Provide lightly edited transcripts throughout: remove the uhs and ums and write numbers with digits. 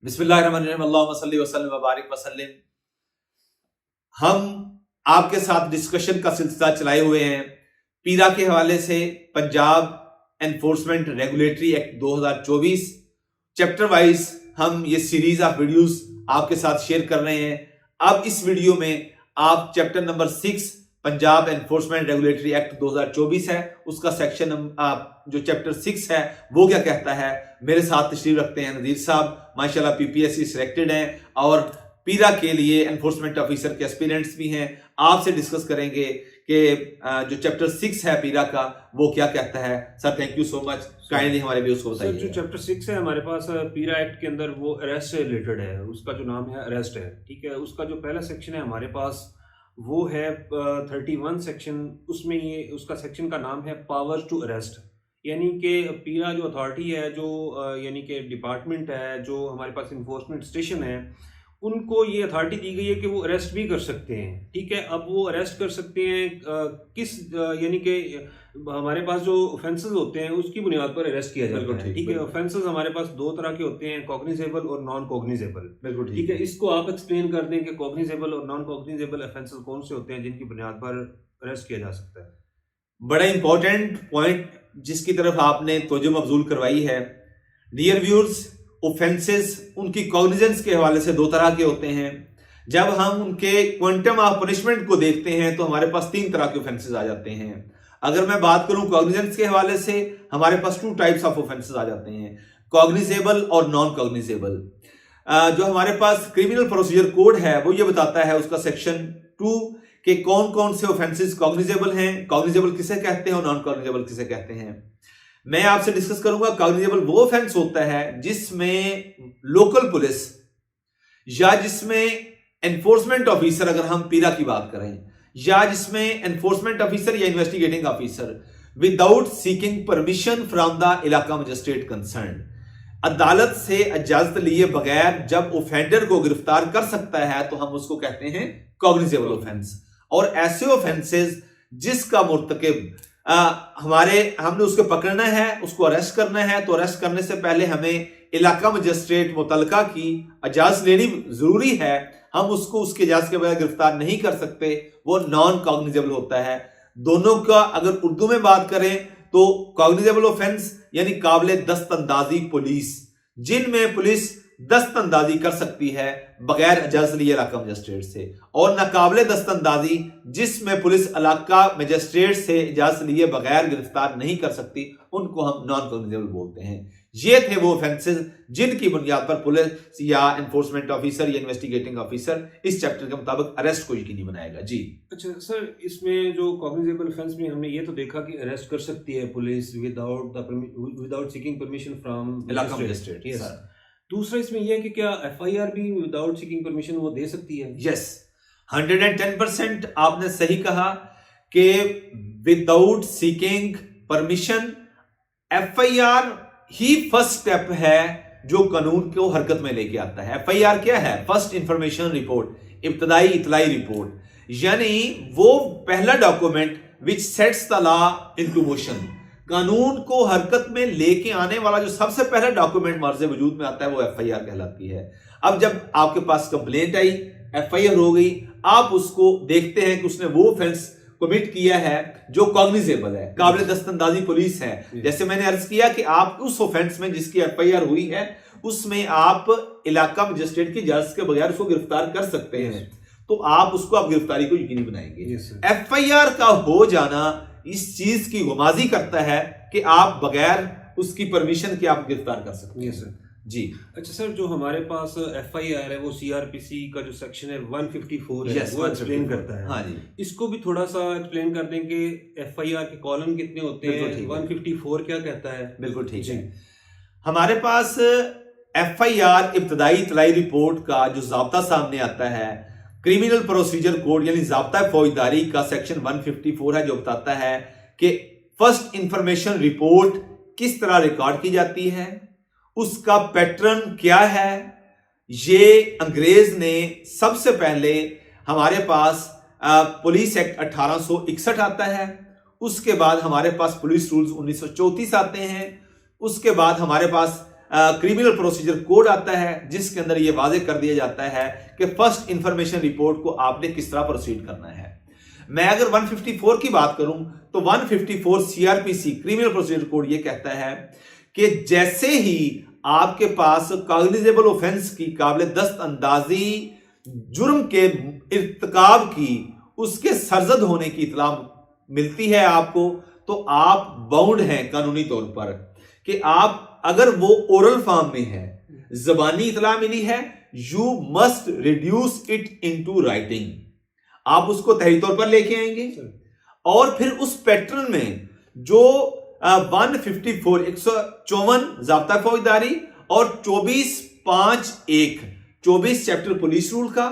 बिस्मिल्लाहिर्रहमानिर्रहीम अल्लाहुम्मा सल्ली व सल्लिम व बारिक व सल्लिम। हम आपके साथ डिस्कशन का सिलसिला चलाए हुए हैं पीरा के हवाले से। Punjab enforcement regulatory act 2024 chapter wise हम ये सीरीज ऑफ वीडियोस आपके साथ शेयर कर रहे हैं। अब इस वीडियो में आप chapter number 6 Punjab enforcement regulatory act 2024 है, उसका सेक्शन जो चैप्टर 6 है वो क्या कहता है। मेरे साथ तशरीफ रखते हैं नज़ीर साहब, माशाल्लाह पीपीएससी सिलेक्टेड हैं और पीरा के लिए एनफोर्समेंट ऑफिसर के एस्पिरेंट्स भी हैं। आपसे डिस्कस करेंगे कि जो चैप्टर 6 है पीरा का वो क्या कहता है। Sir thank you so much, kindly हमारे व्यूअर्स को बताइए। जो चैप्टर 6 है हमारे पास पीरा एक्ट के अंदर वो अरेस्ट से रिलेटेड है, उसका जो नाम है अरेस्ट है, ठीक है। उसका जो पहला सेक्शन है हमारे पास वो है 31 सेक्शन, उसमें ये उसका सेक्शन का नाम है पावर्स टू अरेस्ट। यानी कि पीरा जो अथॉरिटी है, जो यानी कि डिपार्टमेंट है, जो हमारे पास इन्फोर्समेंट स्टेशन है, उनको ये अथॉरिटी दी गई है कि वो अरेस्ट भी कर सकते हैं, ठीक है। अब वो अरेस्ट कर सकते हैं यानी कि हमारे पास जो ऑफेंसेस होते हैं उसकी बुनियाद पर अरेस्ट किया जाता है, ठीक है। ऑफेंसेस हमारे पास दो तरह के होते हैं, कॉग्निजेबल और नॉन कॉग्निजेबल, बिल्कुल ठीक है। इसको आप एक्सप्लेन कर दें कि कॉग्निजेबल और नॉन कॉग्निजेबल ऑफेंसेस कौन से होते हैं जिनकी बुनियाद पर अरेस्ट किया जा सकता है। बड़ा इंपॉर्टेंट पॉइंट जिसकी तरफ आपने तवज्जो मबजूल करवाई है। डियर व्यूअर्स, ऑफेंसेस उनकी कॉग्निजेंस के हवाले से दो तरह के होते हैं। जब हम उनके क्वांटम ऑफ पनिशमेंट को देखते हैं तो हमारे पास तीन तरह के ऑफेंसेस आ जाते हैं। अगर मैं बात करूं कॉग्निजेंस के हवाले से, हमारे पास टू टाइप्स ऑफ ऑफेंसेस आ जाते हैं, कॉग्निजेबल और नॉन कॉग्निजेबल। जो हमारे पास क्रिमिनल प्रोसीजर कोड है वो ये बताता है, उसका सेक्शन 2 कि कौन कौन से ऑफेंसेस कॉग्निजेबल हैं, कॉग्निजेबल किसे कहते हैं और नॉन कॉग्निजेबल किसे कहते हैं। मैं आपसे डिस्कस करूंगा कॉग्निजेबल वो ऑफेंस होता है जिसमें लोकल पुलिस या जिसमें एनफोर्समेंट ऑफिसर, अगर हम पीरा की बात करें, या जिसमें एनफोर्समेंट ऑफिसर या investigating officer without seeking permission from the इलाका मजिस्ट्रेट कंसर्न, अदालत से इजाजत लिए बगैर जब ऑफेंडर को गिरफ्तार कर सकता है तो हम उसको कहते हैं कॉग्निजेबल ऑफेंस। और ऐसे ऑफेंसेस जिसका मुर्तकिब हमने उसको पकड़ना है, उसको अरेस्ट करना है, तो अरेस्ट करने से पहले हमें इलाका मजिस्ट्रेट मुतलका की इजाजत लेनी जरूरी है। हम उसको उसके इजाजत के बगैर गिरफ्तार नहीं कर सकते, वो नॉन कॉग्निजेबल होता है। दोनों का अगर उर्दू में बात करें तो कॉग्निजेबल ऑफेंस यानी काबिल दस्तंदाजी पुलिस, जिनमें पुलिस दस्तंदाजी कर सकती है बगैर इजाजत लिए इलाका मजिस्ट्रेट से, और नाकाबिले दस्तंदाजी जिसमें पुलिस इलाका मजिस्ट्रेट से इजाजत लिए बगैर गिरफ्तार नहीं कर सकती, उनको हम नॉन कॉग्निजेबल बोलते हैं। ये थे वो ऑफेंसेस जिनकी बुनियाद पर पुलिस या एनफोर्समेंट ऑफिसर या इन्वेस्टिगेटिंग ऑफिसर इस चैप्टर के मुताबिक अरेस्ट को यकीनी बनाएगा। जी अच्छा सर, इसमें जो कॉग्निजेबल ऑफेंस में हमने ये तो देखा कि अरेस्ट कर सकती है police without seeking permission from इलाका मजिस्ट्रेट। यस। दूसरा इसमें यह है कि क्या एफआईआर भी विदाउट सीकिंग परमिशन वो दे सकती है? यस, 110% आपने सही कहा कि विदाउट सीकिंग परमिशन एफआईआर ही फर्स्ट स्टेप है जो कानून को हरकत में लेके आता है। एफआईआर क्या है? फर्स्ट इंफॉर्मेशन रिपोर्ट, इब्तदाई इतलाई रिपोर्ट, यानी वो पहला document which sets the law into motion. कानून को हरकत में लेके आने वाला जो सबसे पहला डॉक्यूमेंट मर्ज़ वजूद में आता है वो एफआईआर कहलाती है। अब जब आपके पास कंप्लेंट आई, एफआईआर हो गई, आप उसको देखते हैं कि उसने वो ऑफेंस कमिट किया है जो कॉग्निजेबल है, काबिल दस्तंदाजी पुलिस है। जैसे मैंने अर्ज किया कि आप उस ऑफेंस में जिसकी एफआईआर हुई है उसमें आप इलाका मजिस्ट्रेट की इजाजत के बगैर उसको गिरफ्तार कर सकते हैं, तो आप गिरफ्तारी को यकीनी बनाएंगे। एफआईआर का हो जाना इस चीज की गुमाजी करता है कि आप बगैर उसकी परमिशन के आप गिरफ्तार कर सकते हैं। सर जी अच्छा सर, जो हमारे पास एफआईआर है वो सीआरपीसी का जो सेक्शन है 154 है, Yes, वो एक्सप्लेन करता है। हाँ जी, इसको भी थोड़ा सा एक्सप्लेन कर दें कि एफआईआर के कॉलम कितने होते हैं, 154 क्या कहता है? बिल्कुल ठीक है। हमारे पास एफआईआर इब्तदाई इतलाई रिपोर्ट का जो ज़ाब्ता सामने आता है, क्रिमिनल प्रोसीजर कोड यानी ज़ाब्ता फौजदारी का सेक्शन 154 है, जो बताता है कि फर्स्ट इंफॉर्मेशन रिपोर्ट किस तरह रिकॉर्ड की जाती है, उसका पैटर्न क्या है। ये अंग्रेज ने सबसे पहले, हमारे पास पुलिस एक्ट 1861 आता है, उसके बाद हमारे पास पुलिस रूल्स 1934 आते हैं, उसके बाद हमारे पास क्रिमिनल प्रोसीजर कोड आता है, जिसके अंदर यह वाजे कर दिया जाता है कि फर्स्ट इंफॉर्मेशन रिपोर्ट को आपने किस तरह प्रोसीड करना है। मैं अगर 154 की बात करूं तो 154 सीआरपीसी क्रिमिनल प्रोसीजर कोड ये कहता है कि जैसे ही आपके पास कॉग्निजेबल ऑफेंस की काबिल दस्त अंदाजी जुर्म के इर्तिकाब की उसके सरजद होने की इतला मिलती है आपको, तो आप बाउंड हैं कानूनी तौर पर कि आप, अगर वो ओरल फॉर्म में है, जबानी इतला मिली है, you must reduce it into writing. आप उसको तहरीरी तौर पर लेके आएंगे और फिर उस पैटर्न में जो 154 154 ज़ाब्ता फौजदारी और 24(5)(1) 24 चैप्टर पुलिस रूल का,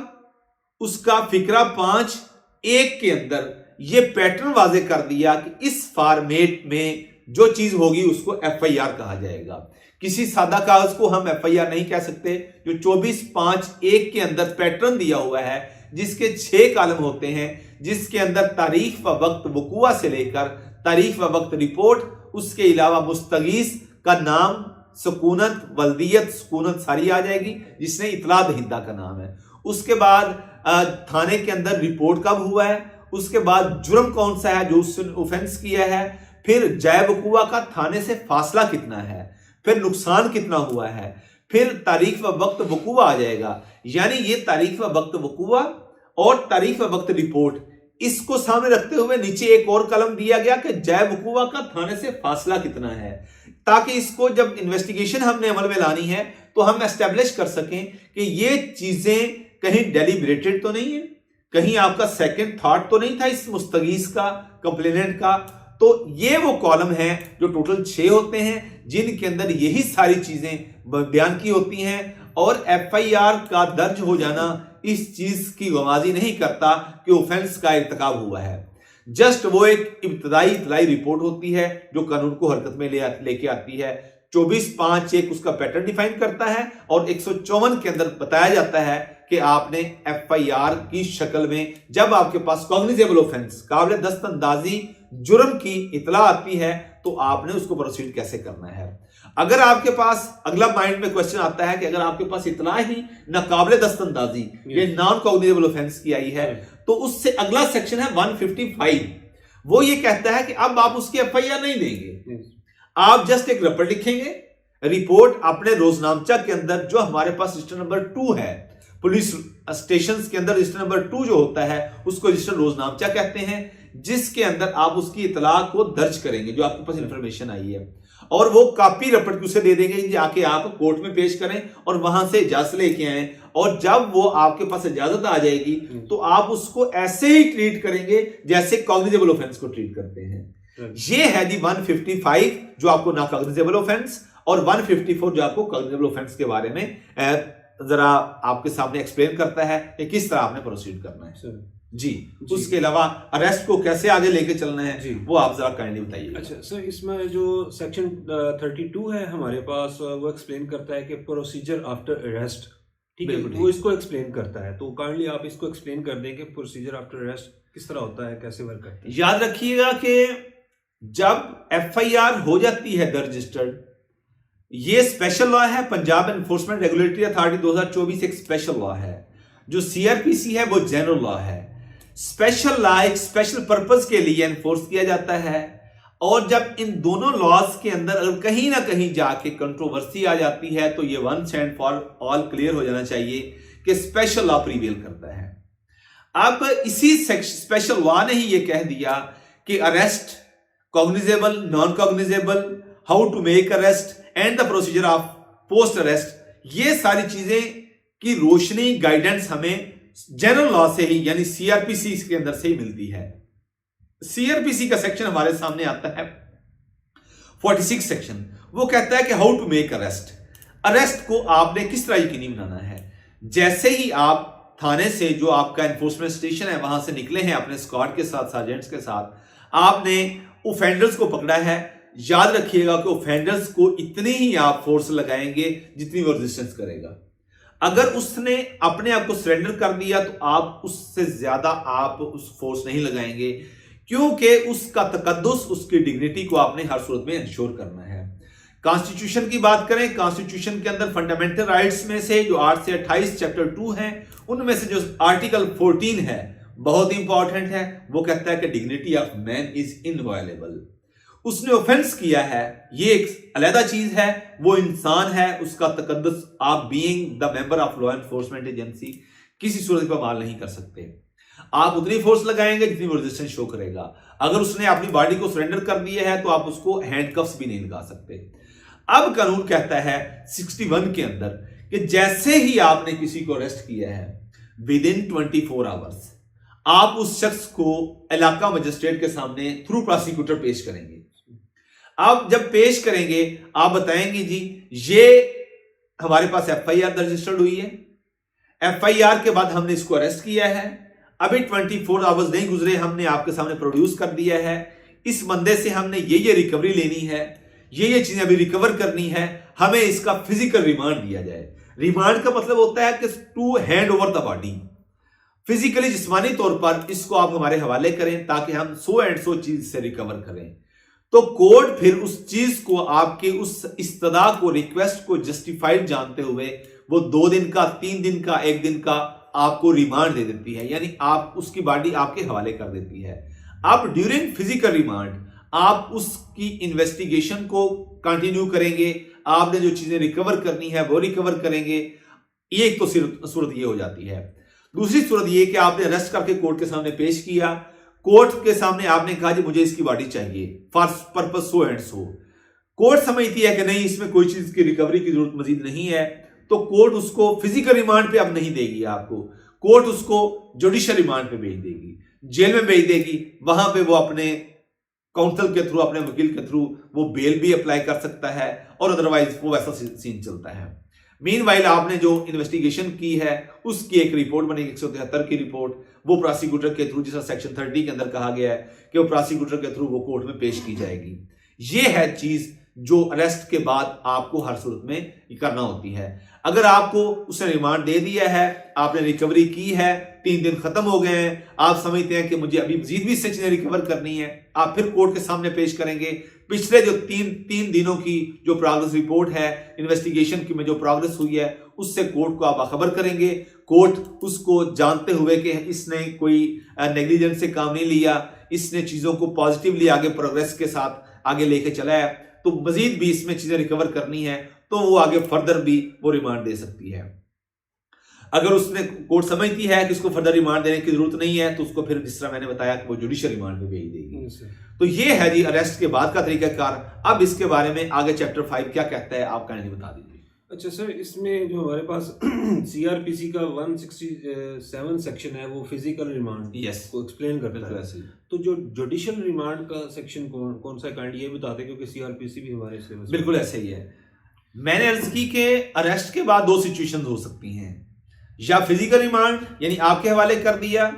उसका फिकरा 5(1) के अंदर ये पैटर्न वाजे कर दिया कि इस फॉर्मेट में जो चीज होगी उसको एफआईआर कहा जाएगा। किसी सादा कागज को हम एफआईआर नहीं कह सकते। जो 24(5)(1) के अंदर पैटर्न दिया हुआ है, जिसके 6 कॉलम होते हैं, जिसके अंदर तारीख व वक्त वकूआ से लेकर तारीख व वक्त रिपोर्ट, उसके अलावा मुस्तगीस का नाम, सुकूनत, वल्दियत, सुकूनत सारी आ जाएगी, जिसने इतला दहिंदा का नाम है। उसके बाद थाने के अंदर रिपोर्ट कब हुआ है, उसके बाद जुर्म कौन सा है जो उसने ऑफेंस किया है, फिर जाय वकूआ का थाने से फासला कितना है, फिर नुकसान कितना हुआ है, फिर तारीख व वक्त वकूआ आ जाएगा। यानी ये तारीख व वक्त वकूआ और तारीख व वक्त रिपोर्ट, इसको सामने रखते हुए नीचे एक और कलम दिया गया कि जाय वकूआ का थाने से फासला कितना है, ताकि इसको जब इन्वेस्टिगेशन हमने अमल में लानी है तो हम एस्टेब्लिश कर सकें कि ये चीजें कहीं डेलिब्रेटेड तो नहीं है, कहीं आपका सेकंड थॉट तो नहीं था इस मुस्तगीस का, कंप्लेनेंट का। तो ये वो कॉलम है जो टोटल 6 होते हैं, जिनके अंदर यही सारी चीजें बयान की होती हैं। और एफआईआर का दर्ज हो जाना इस चीज की गवाजी नहीं करता कि ऑफेंस का इर्तिकाब हुआ है। जस्ट वो एक इब्तदाई इतलाई रिपोर्ट होती है जो कानून को हरकत में लेके आती है। 24(5)(1) उसका पैटर्न डिफाइन करता है और 154 के अंदर बताया जाता है कि आपने एफआईआर की शक्ल में, जब आपके पास कॉग्निजेबल ऑफेंस काबिल दस्तंदाजी जुर्म की इतला आती है, तो आपने उसको प्रोसीड कैसे करना है। अगर आपके पास अगला माइंड में क्वेश्चन आता है कि अगर आपके पास इतला ही ना काबिल दस्तंदाजी, ये नॉन कॉग्निजेबल ऑफेंस की आई है, तो उससे अगला सेक्शन है 155। वो ये कहता है कि अब आप उसकी एफआईआर नहीं देंगे, आप जस्ट एक रपट लिखेंगे, रिपोर्ट अपने रोजनामचा के अंदर, जो हमारे पास रजिस्टर नंबर 2 है, पुलिस स्टेशन के अंदर रजिस्टर नंबर 2 जो होता है उसको रजिस्टर रोजनामचा कहते हैं, जिसके अंदर आप उसकी इतला को दर्ज करेंगे जो आपके पास इंफॉर्मेशन आई है, और वो कॉपी रपट उसे दे देंगे, जाके आप कोर्ट में पेश करें और वहां से इजाजत लेके आए। और जब वो आपके पास इजाजत आ जाएगी तो आप उसको ऐसे ही ट्रीट करेंगे जैसे कॉग्निजेबल ऑफेंस को ट्रीट करते हैं। ये है दी 155 जो आपको ना कॉग्निजेबल ऑफेंस, और 154 जो आपको कॉग्निजेबल ऑफेंस के बारे में जरा आपके सामने एक्सप्लेन करता है कि किस तरह आपने प्रोसीड करना है। जी, उसके अलावा अरेस्ट को कैसे आगे लेके चलना है वो आप जरा काइंडली बताइए। अच्छा सर, इसमें जो सेक्शन 32 है हमारे पास, वो एक्सप्लेन करता है कि प्रोसीजर आफ्टर अरेस्ट, ठीक है, वो इसको एक्सप्लेन करता है। तो काइंडली आप इसको एक्सप्लेन कर दें कि प्रोसीजर आफ्टर अरेस्ट किस तरह होता है, कैसे वर्क करता है। याद रखिएगा कि जब एफआईआर हो जाती है रजिस्टर्ड, ये स्पेशल लॉ है, पंजाब एनफोर्समेंट रेगुलेटरी अथॉरिटी 2024 एक स्पेशल लॉ है। जो सीआरपीसी है वो जनरल लॉ है। स्पेशल लॉ एक स्पेशल पर्पस के लिए एनफोर्स किया जाता है, और जब इन दोनों लॉज के अंदर अगर कहीं ना कहीं जाके कंट्रोवर्सी आ जाती है तो ये once and for all clear हो जाना चाहिए कि स्पेशल लॉ प्रीवेल करता है। अब इसी स्पेशल लॉ ने ही ये कह दिया कि arrest, cognizable, non cognizable, how to make arrest and the procedure of post arrest, ये सारी चीजें की रोशनी, गाइडेंस हमें जनरल लॉ से ही, यानी सीआरपीसी के अंदर से ही मिलती है। सीआरपीसी का सेक्शन हमारे सामने आता है 46 सेक्शन। वो कहता है कि how to make arrest, arrest को आपने किस तरह यकीनी बनाना है। जैसे ही आप थाने से, जो आपका एनफोर्समेंट स्टेशन है, वहां से निकले हैं अपने स्क्वाड के साथ, सार्जेंट्स के साथ, आपने ऑफेंडर्स को पकड़ा है, याद रखिएगा कि ऑफेंडर्स को इतनी ही आप फोर्स लगाएंगे जितनी वो रेजिस्टेंस करेगा। अगर उसने अपने आप को सरेंडर कर दिया तो आप उससे ज्यादा आप उस फोर्स नहीं लगाएंगे, क्योंकि उसका तकद्दुस, उसकी डिग्निटी को आपने हर सूरत में इंश्योर करना है। कॉन्स्टिट्यूशन की बात करें, कॉन्स्टिट्यूशन के अंदर फंडामेंटल राइट्स में से जो 8 से 28 चैप्टर 2 है, उनमें से जो आर्टिकल 14 है बहुत इंपॉर्टेंट है। वो कहता है कि dignity of man is inviolable. उसने ऑफेंस किया है, ये एक अलग चीज है, वो इंसान है, उसका तकद्दुस आप being the member of law enforcement agency किसी सूरत पर माल नहीं कर सकते। आप उतनी फोर्स लगाएंगे जितनी वो रेजिस्टेंस शो करेगा। अगर उसने अपनी बॉडी को सरेंडर कर दिया है तो आप उसको हैंडकफ्स भी नहीं लगा सकते। अब कानून कहता है 61 के अंदर कि जैसे ही आपने किसी को अरेस्ट किया है विद इन 24 आवर्स आप उस शख्स को इलाका मजिस्ट्रेट के सामने थ्रू प्रोसिक्यूटर पेश करेंगे। आप जब पेश करेंगे आप बताएंगे जी ये हमारे पास FIR रजिस्टर्ड हुई है, FIR के बाद हमने इसको अरेस्ट किया है, अभी 24 आवर्स नहीं गुजरे, हमने आपके सामने प्रोड्यूस कर दिया है, इस बंदे से हमने ये रिकवरी लेनी है, ये चीजें अभी रिकवर करनी है, हमें इसका फिजिकल रिमांड दिया जाए। रिमांड का मतलब होता है कि to hand over the body, physically जिस्मानी तौर पर इसको आप हमारे हवाले करें ताकि हम 100 चीज से रिकवर करें। तो कोर्ट फिर उस चीज को आपके उस इस्तदा को, रिक्वेस्ट को जस्टिफाइड जानते हुए वो 2 दिन का, 3 दिन का, 1 दिन का आपको रिमांड दे देती है, यानी आप उसकी बॉडी आपके हवाले कर देती है। अब ड्यूरिंग फिजिकल रिमांड आप उसकी इन्वेस्टिगेशन को कंटिन्यू करेंगे, आपने जो चीजें रिकवर करनी है वो रिकवर करेंगे। ये एक तो सूरत ये हो जाती है। दूसरी सूरत ये कि आपने अरेस्ट करके कोर्ट के सामने पेश किया, कोर्ट के सामने आपने कहा कि मुझे इसकी बॉडी चाहिए for purpose so and so. Court समझती है कि नहीं इसमें कोई चीज की रिकवरी की जरूरत मजीद नहीं है, तो कोर्ट उसको फिजिकल रिमांड पे अब नहीं देगी आपको, कोर्ट उसको जुडिशियल रिमांड पे भेज देगी, जेल में भेज देगी। वहां पे वो अपने काउंसिल के थ्रू, अपने वकील के थ्रू वो बेल भी अप्लाई कर सकता है और अदरवाइज वो वैसा सीन चलता है। मीनवाइल आपने जो इन्वेस्टिगेशन की है उसकी एक रिपोर्ट बनेगी 173 की रिपोर्ट, वो प्रोसिक्यूटर के थ्रू, जिसका सेक्शन 30 के अंदर कहा गया है कि वो प्रोसिक्यूटर के थ्रू वो कोर्ट में पेश की जाएगी। ये है चीज जो अरेस्ट के बाद आपको हर सूरत में करना होती है। अगर आपको उसने रिमांड दे दिया है, आपने रिकवरी की है, 3 दिन खत्म हो गए हैं, आप समझते हैं कि मुझे अभी मजीद भी इससे चीजें रिकवर करनी है, आप फिर कोर्ट के सामने पेश करेंगे। पिछले जो तीन दिनों की जो प्रोग्रेस रिपोर्ट है, इन्वेस्टिगेशन की में जो प्रोग्रेस हुई है, उससे कोर्ट को आप बाखबर करेंगे। कोर्ट उसको जानते हुए कि इसने कोई नेग्लिजेंस से काम नहीं लिया, इसने चीजों को पॉजिटिवली आगे प्रोग्रेस के साथ आगे लेके चला है, तो मजीद भी इसमें चीजें रिकवर करनी है, तो वो आगे फर्दर भी वो रिमांड दे सकती है। अगर उसने कोर्ट समझती है कि उसको फर्दर रिमांड देने की जरूरत नहीं है, तो उसको फिर जिस तरह मैंने बताया कि वो जुडिशियल रिमांड में भेज देगी। तो ये है जी अरेस्ट के बाद का तरीकाकार। अब इसके बारे में आगे चैप्टर 5 क्या कहता है, आप काइंडली बता दीजिए। अच्छा सर, इसमें जो हमारे पास CRPC का 167 सेक्शन है वो फिजिकल रिमांड को एक्सप्लेन करता है। तो जो जुडिशियल रिमांड का सेक्शन कौन सा काइंड ये बताते, क्योंकि CRPC भी हमारे सिलेबस बिल्कुल ऐसे ही है। मैंने अर्ज की कि अरेस्ट के बाद 2 सिचुएशंस हो सकती हैं, या फिजिकल रिमांड यानी आपके हवाले कर दिया,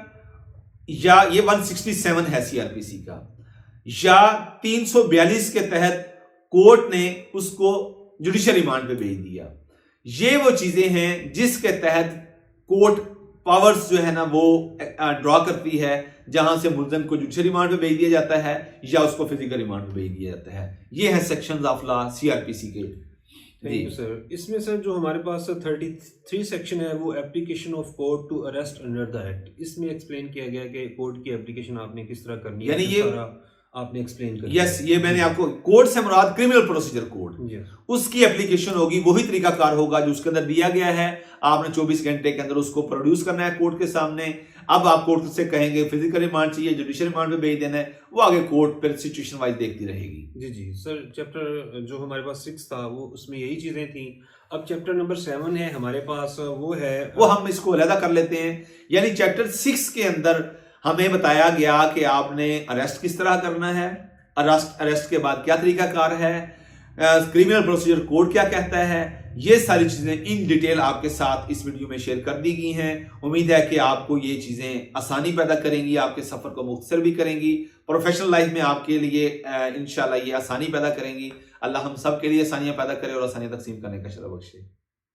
या ये 167 है CRPC का, या 342 के तहत कोर्ट ने उसको जुडिशियल रिमांड पे भेज दिया। ये वो चीजें हैं जिसके तहत कोर्ट पावर्स जो है ना वो ड्रॉ करती है, जहां से मुल्ज़िम को जुडिशियल रिमांड पे भेज दिया जाता है या उसको फिजिकल रिमांड पे भेज दिया जाता है। ये है सेक्शंस ऑफ लॉ CRPC के। Thank you sir. इसमें सर जो हमारे पास 33 सेक्शन है वो application of court to arrest under the act, इसमें एक्सप्लेन किया गया कि कोर्ट की एप्लीकेशन आपने किस तरह करनी है, यानी ये आपने एक्सप्लेन कर दिया। यस, ये मैंने आपको, कोर्ट से मुराद क्रिमिनल प्रोसीजर कोड, उसकी एप्लीकेशन होगी, वही तरीकाकार होगा जो उसके अंदर दिया गया है। आपने 24 घंटे के अंदर उसको प्रोड्यूस करना है कोर्ट के सामने। अब आप कोर्ट से कहेंगे फिजिकल रिमांड चाहिए, जुडिशियल रिमांड पे भेज देना है, वो आगे कोर्ट फिर सिचुएशन वाइज देखती रहेगी। जी जी सर, चैप्टर जो हमारे पास 6 था वो उसमें यही चीजें थी। अब चैप्टर नंबर 7 है हमारे पास, वो हम इसको अलग कर लेते हैं। यानी चैप्टर 6 के अंदर हमें बताया गया कि आपने अरेस्ट किस तरह करना है, अरेस्ट के बाद क्या तरीकाकार है, क्रिमिनल प्रोसीजर कोड क्या कहता है, ये सारी चीजें इन डिटेल आपके साथ इस वीडियो में शेयर कर दी गई हैं। उम्मीद है कि आपको ये चीजें आसानी पैदा करेंगी, आपके सफर को मुख्तसर भी करेंगी, प्रोफेशनल लाइफ में आपके लिए इंशाल्लाह ये आसानी पैदा करेंगी। अल्लाह हम सब के लिए आसानियां पैदा करे और आसानियां तकसीम करने का शरफ बख्शे।